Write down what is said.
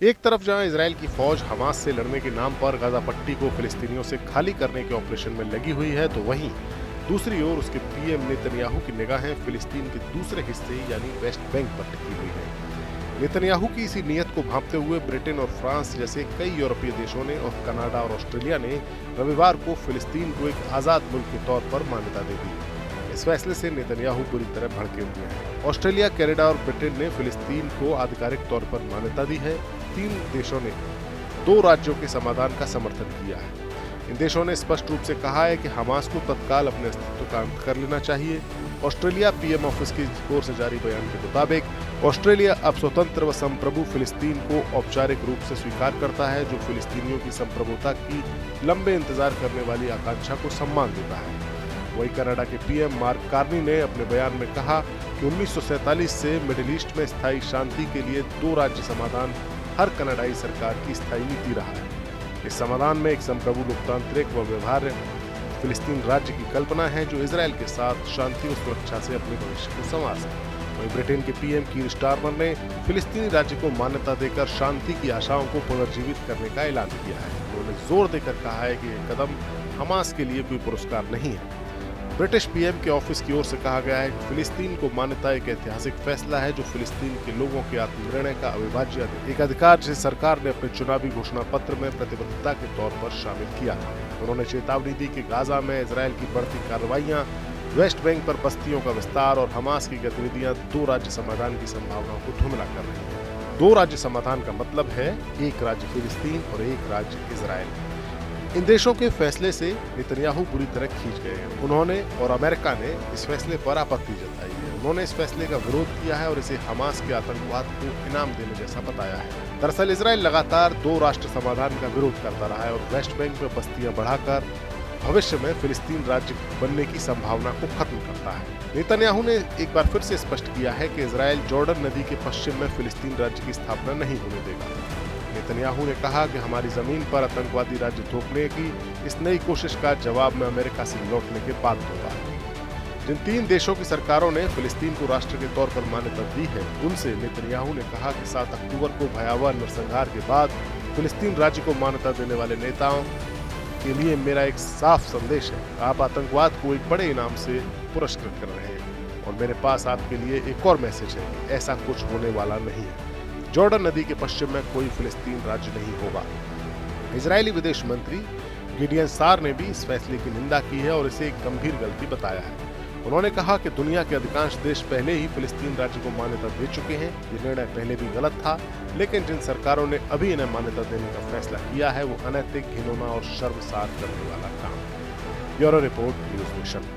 एक तरफ जहां इसराइल की फौज हमास से लड़ने के नाम पर गाजा पट्टी को फिलिस्तीनियों से खाली करने के ऑपरेशन में लगी हुई है, तो वहीं दूसरी ओर उसके पीएम नेतन्याहू की निगाहें फिलिस्तीन के दूसरे हिस्से यानी वेस्ट बैंक पर टिकी हुई है। नेतन्याहू की इसी नीयत को भांपते हुए ब्रिटेन और फ्रांस जैसे कई यूरोपीय देशों ने और कनाडा और ऑस्ट्रेलिया ने रविवार को फिलिस्तीन को एक आजाद मुल्क के तौर पर मान्यता दे दी। इस फैसले से नेतन्याहू बुरी तरह भड़के हुए हैं। ऑस्ट्रेलिया, कनाडा और ब्रिटेन ने फिलिस्तीन को आधिकारिक तौर पर मान्यता दी है। 3 देशों ने 2 राज्यों के समाधान का समर्थन किया है। इन देशों ने स्पष्ट रूप से कहा है कि हमास को तत्काल अपने अस्तित्व का अंत कर लेना चाहिए। ऑस्ट्रेलिया पीएम ऑफिस की ओर से जारी बयान के मुताबिक ऑस्ट्रेलिया अब स्वतंत्र व संप्रभु फिलिस्तीन को औपचारिक रूप से स्वीकार करता है, जो फिलिस्तीनियों की संप्रभुता की लंबे इंतजार करने वाली आकांक्षा को सम्मान देता है। वहीं कनाडा के पीएम मार्क कार्नी ने अपने बयान में कहा कि 1947 से मिडिल ईस्ट में स्थायी शांति के लिए 2 राज्य समाधान हर कनाडाई सरकार की स्थायी नीति रहा है। इस समाधान में एक संप्रभु, लोकतांत्रिक व व्यवहार्य फिलिस्तीन राज्य की कल्पना है, जो इजराइल के साथ शांति और सुरक्षा से अपने भविष्य को संवार सके। वहीं ब्रिटेन के पीएम कीर स्टारमर ने फिलिस्तीनी राज्य को मान्यता देकर शांति की आशाओं को पुनर्जीवित करने का ऐलान किया है। उन्होंने जोर देकर कहा है कि यह कदम हमास के लिए कोई पुरस्कार नहीं है। ब्रिटिश पीएम के ऑफिस की ओर से कहा गया है कि फिलिस्तीन को मान्यता एक ऐतिहासिक फैसला है, जो फिलिस्तीन के लोगों के आत्मनिर्णय का अविभाज्य एक अधिकार, जिसे सरकार ने अपने चुनावी घोषणा पत्र में प्रतिबद्धता के तौर पर शामिल किया था। उन्होंने चेतावनी दी कि गाजा में इजराइल की बढ़ती कार्रवाइयां, वेस्ट बैंक पर बस्तियों का विस्तार और हमास की गतिविधियां 2 राज्य समाधान की संभावना को धुंधला कर रही है। 2 राज्य समाधान का मतलब है एक राज्य फिलिस्तीन और एक राज्य इजराइल। इन देशों के फैसले से नेतन्याहू पूरी तरह खींच गए हैं। उन्होंने और अमेरिका ने इस फैसले पर आपत्ति जताई है। उन्होंने इस फैसले का विरोध किया है और इसे हमास के आतंकवाद को इनाम देने जैसा बताया है। दरअसल इसराइल लगातार 2 राष्ट्र समाधान का विरोध करता रहा है और वेस्ट बैंक में बस्तियां बढ़ाकर भविष्य में फिलिस्तीन राज्य बनने की संभावना को खत्म करता है। नेतन्याहू ने एक बार फिर से स्पष्ट किया है कि इसराइल जॉर्डन नदी के पश्चिम में फिलिस्तीन राज्य की स्थापना नहीं होने देगा। नेतन्याहू ने कहा कि हमारी जमीन पर आतंकवादी राज्य थोपने की इस नई कोशिश का जवाब मैं अमेरिका से लौटने के बाद दूंगा। जिन 3 देशों की सरकारों ने फिलिस्तीन को राष्ट्र के तौर पर मान्यता दी है, उनसे नेतन्याहू ने कहा कि 7 अक्टूबर को भयावह नरसंहार के बाद फिलिस्तीन राज्य को मान्यता देने वाले नेताओं के लिए मेरा एक साफ संदेश है। आप आतंकवाद को एक बड़े इनाम से पुरस्कृत कर रहे हैं और मेरे पास आपके लिए एक और मैसेज है कि ऐसा कुछ होने वाला नहीं है। जॉर्डन नदी के पश्चिम में कोई फिलिस्तीन राज्य नहीं होगा। इजरायली विदेश मंत्री गिडियन सार ने भी इस फैसले की निंदा की है और इसे एक गंभीर गलती बताया है। उन्होंने कहा कि दुनिया के अधिकांश देश पहले ही फिलिस्तीन राज्य को मान्यता दे चुके हैं। ये निर्णय पहले भी गलत था, लेकिन जिन सरकारों ने अभी इन्हें मान्यता देने का फैसला किया है, वो अनैतिक, घिनौना और शर्मसार करने वाला काम है। Bureau report, news mission.